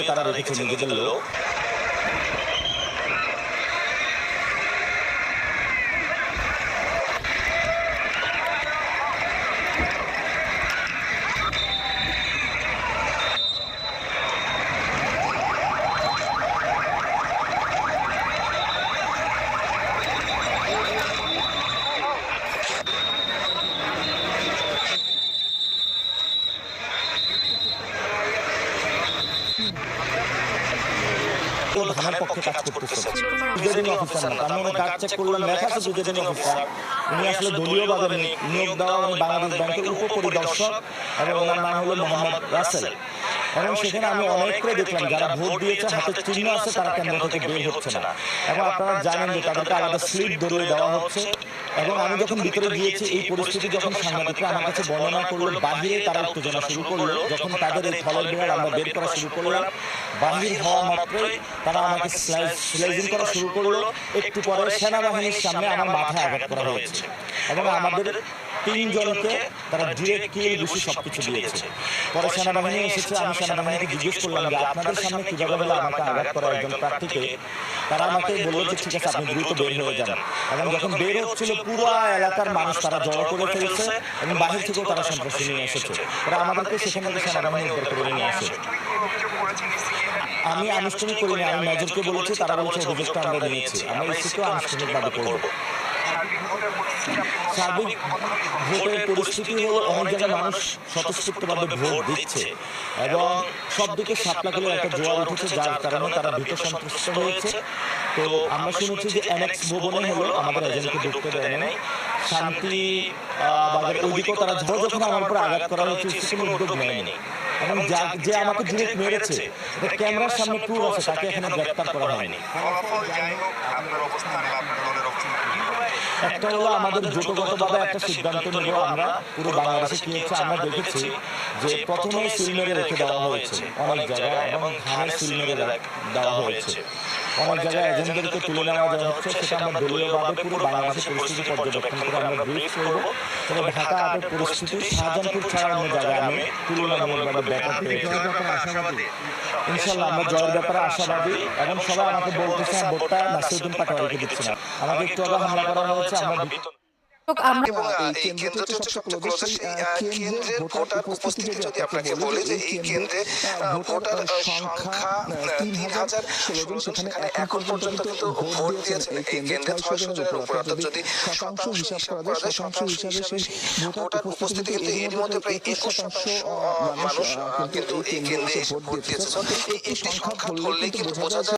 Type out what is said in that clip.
তারা রেখেছে নিজেদের লোক। ধানের পক্ষে কাজ করতেছে দুজনই অফিসার না, তার মানে কাজ চেক করলাম লেখা আছে দুজনই অফিসার। উনি আসলে দলীয়ভাবে নিয়োগ দেওয়া বাংলাদেশ ব্যাংকের উপপরিদর্শক এবং ওনার নাম হলো মোহাম্মদ রাসেল। এবং সেখানে আমি অনেক করে দেখলাম যারা ভোট দিয়েছে হাতে চিহ্ন আছে তারা কেন্দ্র থেকে বের হচ্ছে না। এবং আপনারা জানেন যে তাদেরকে আলাদা স্লিপ ধরিয়ে দেওয়া হচ্ছে। এবং আমি যখন ভিতরে গিয়েছি এই পরিস্থিতি যখন সাংবাদিকরা আমার কাছে বর্ণনা করলো, বাহিরে তারা উত্তেজনা শুরু করলো। যখন তাদের এই ফলের বেড়াল আমরা বের করা শুরু করলাম, বাহির হওয়া মাত্রই তারা আমাকে স্লাইজিং করা শুরু করলো। একটু পরে সেনাবাহিনীর সামনে আমার মাথায় আঘাত করা হয়েছে এবং আমাদের 3 জনকে তারা ডিরেক্ট কিল ঘুষি সবকিছু দিয়েছে। পরে সেনাবাহিনী এসেছে, আমি সেনাবাহিনীকে জিজ্ঞেস করলাম যে আপনাদের সামনে কিভাবে হলো আমাকে আঘাত করা একজন প্রার্থীকে। তারা আমাকে বললো যে ঠিক আছে আপনি দ্রুত বের হয়ে যান। এবং যখন বের হচ্ছিল পুরো এলাকার মানুষ তারা জড়ো করে ফেলেছে এবং বাহির থেকেও তারা সন্ত্রাসী নিয়ে এসেছে। ওরা আমাদেরকে সেখান থেকে সেনাবাহিনী উদ্ধার করে নিয়ে আসে। আমি আনুষ্ঠানিক করিনি, আমি মেজরকে বলেছি, তারা বলছে অভিযোগটা আমরা নিয়েছি, আমরা এসেও আনুষ্ঠানিকভাবে করব। সার্বিক ভোটের পরিস্থিতি হলো অনেক জায়গায় মানুষ স্বতঃস্ফূর্তভাবে ভোট দিচ্ছে এবং সব দিকে শাপলা করে একটা জোয়ার উঠেছে, যার কারণে তারা ভীত সন্ত্রস্ত হয়েছে। তো আমরা শুনেছি যে অ্যানেক্স ভবনে হলো আমাদের এজেন্টকে ঢুকতে দেয় নাই, শান্তি বাজারের ওইদিকেও তারা যখন আমার উপর আঘাত করা হয়েছে কোনো উদ্যোগ নেয়নি। এবং যে আমাকে ডিরেক্ট মেরেছে ক্যামেরার সামনে প্রুফ আছে, তাকে এখনো গ্রেফতার করা হয়নি। একটা হলো আমাদের জোটগতভাবে একটা সিদ্ধান্ত নেব, আমরা পুরো বাংলাদেশে কি হচ্ছে আমরা দেখেছি যে প্রথমে সিল মেরে রেখে দেওয়া হয়েছে অনেক জায়গায় এবং ধানের সিল মেরে দেওয়া হয়েছে। অনেক জায়গায় এজেন্টদেরকে তুলে নেওয়া যাওয়া হচ্ছে, সেটা আমরা দলীয়ভাবে পুরো বাংলাদেশের পরিস্থিতি পর্যবেক্ষণ করে আমরা ব্রিফ করব। তবে ঢাকা আটের পরিস্থিতি শাহজাহানপুর ছাড়া অন্য জায়গায় আমি তুলনামূলকভাবে ব্যাপার পেয়েছি। ইনশাল্লাহ আমরা জয়ের ব্যাপারে আশাবাদী এবং সবাই আমাকে বলতেছে ভোটটা নাসিরউদ্দিন পাটোয়ারিকে দিচ্ছে না। আমাকে একটু আগে হামলা করা হয়েছে, আমরা এই কেন্দ্রটি হচ্ছে সবচেয়ে ক্লোজ। কেন্দ্রের ভোটার উপস্থিতি যদি আপনাকে বলি যে এই কেন্দ্রে ভোটার সংখ্যা 3016 জন, সেখানে এখন পর্যন্ত কিন্তু ভোট দিয়েছেন এই কেন্দ্রে 600 জনের উপর। অর্থাৎ যদি শতাংশ হিসাব করা যায়, শতাংশ হিসাবে সেই ভোটার উপস্থিতি কিন্তু এর মধ্যে প্রায় 21% মানুষ কিন্তু এই কেন্দ্রে ভোট দিয়েছে। এই সংখ্যা ধরলে কিন্তু বোঝা যায়